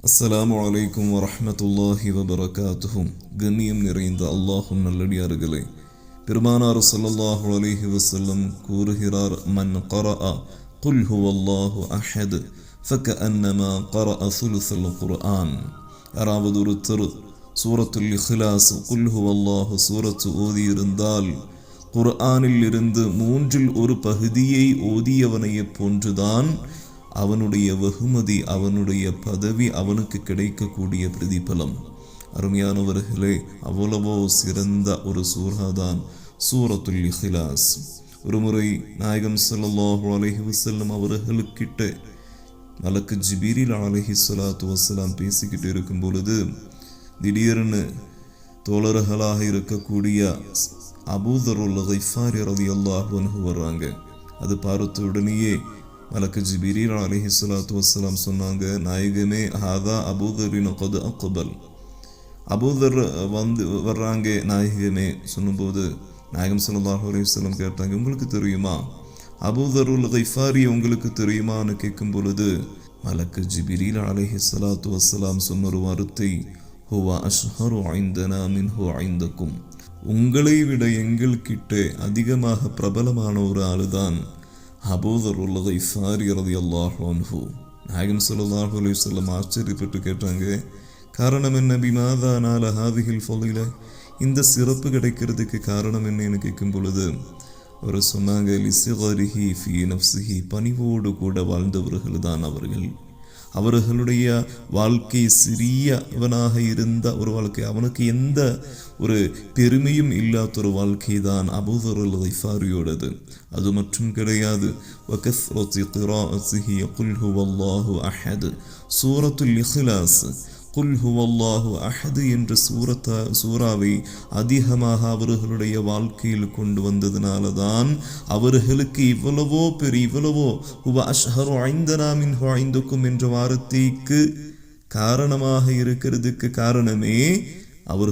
அஸ்ஸலாமு அலைக்கும் வரஹ்மத்துல்லாஹி வபரகாத்துஹும். கண்ணியம் நிறைந்த அல்லாஹும் நல்லடியார்களே, பெருமானார் ஸல்லல்லாஹு அலைஹி வஸல்லம் கூறுகிறார், மன் கரஅ குல் ஹுவல்லாஹு அஹத் ஃபகஅன்னமா கரஅ சுலுஸல் குர்ஆன். யாராவது ஒருத்தர் சூரத்துல் இஹ்லாஸ் குல் ஹுவல்லாஹு சூரத்து ஓதியிருந்தால் குர்ஆனில் இருந்து மூன்றில் ஒரு பகுதியை ஓதியவனைப் போன்றுதான் அவனுடைய வெகுமதி, அவனுடைய பதவி, அவனுக்கு கிடைக்கக்கூடிய பிரதிபலம். அருமையானவர்களே, அவ்வளவோ சிறந்த ஒரு சூறாதான் சூரத்துல் இஹ்லாஸ். ஒருமுறை நாயகம் ஸல்லல்லாஹு அலைஹி வஸல்லம் அவர்களுக்கிட்ட மலக்கு ஜிப்ரீல் அலைஹிஸ்ஸலாத்து வஸ்ஸலாம் பேசிக்கிட்டு இருக்கும் பொழுது திடீர்னு தோழர்களாக இருக்கக்கூடிய அபூ தர்ருல் கிஃபாரி ரலியல்லாஹு அன்ஹு வர்றாங்க. அது பார்த்த உடனேயே மலக்கு ஜிப்ரீல் அலைஹிஸ்ஸலாத்து வஸ்ஸலாம் சொன்னாங்க, நாயகமே, ஹாதா அபூதரின் கத் அக்பல். அபூதர் வந்து வர்றாங்க நாயகமே. சொல்லும்போது நாயகம் ஸல்லல்லாஹு அலைஹி வஸல்லம் கேட்டாங்க, உங்களுக்கு தெரியுமா அபூ தர்ருல் கிஃபாரி, உங்களுக்கு தெரியுமான்னு கேட்கும் பொழுது மலக்கு ஜிப்ரீல் அலைஹிஸ்ஸலாத்து வஸ்ஸலாம் சொன்ன ஒரு வார்த்தை, ஹுவ அஷ்ஹரு இந்தனா மின்ஹு இந்தக்கும். உங்களை விட எங்கள்கிட்ட அதிகமாக பிரபலமான ஒரு ஆளுதான் அபூ தர்ருல் கிஃபாரி ரலியல்லாஹு அன்ஹு. நாயகம் ஸல்லல்லாஹு அலைஹி வஸல்லம் ஆச்சரியப்பட்டு கேட்டாங்க, காரணம் என்ன? பிமாதா நால ஹாதிஹில் ஃபலீல, இந்த சிறப்பு கிடைக்கிறதுக்கு காரணம் என்னன்னு கேட்கும் பொழுது அவர் சொன்னாங்க, லிஸிகரிஹி ஃபீ நஃப்ஸிஹி, பணிவோடு கூட வாழ்ந்தவர்கள் தான் அவர்கள். அவர்களுடைய வாழ்க்கை சிறியவனாக இருந்த ஒரு வாழ்க்கை, அவனுக்கு எந்த ஒரு பெருமையும் இல்லாத ஒரு வாழ்க்கை தான் அபூ தர்ருல் கிஃபாரியோடது. அது மட்டும் கிடையாது, வகஸ்ரத்தி கிராஅத்திஹி குல் ஹுவல்லாஹு அஹத். சூரத்துல் இஹ்லாஸ் குல் ஹுவல்லாஹு அஹத் என்ற சூறாவை அதிகமாக அவர்களுடைய வாழ்க்கையில் கொண்டு வந்ததுனால தான் அவர்களுக்கு இவ்வளவோ ஹுவ அஷ்ஹரு இந்தனா மின்ஹு இந்தக்கும் என்ற வார்த்தைக்கு காரணமாக இருக்கிறதுக்கு காரணமே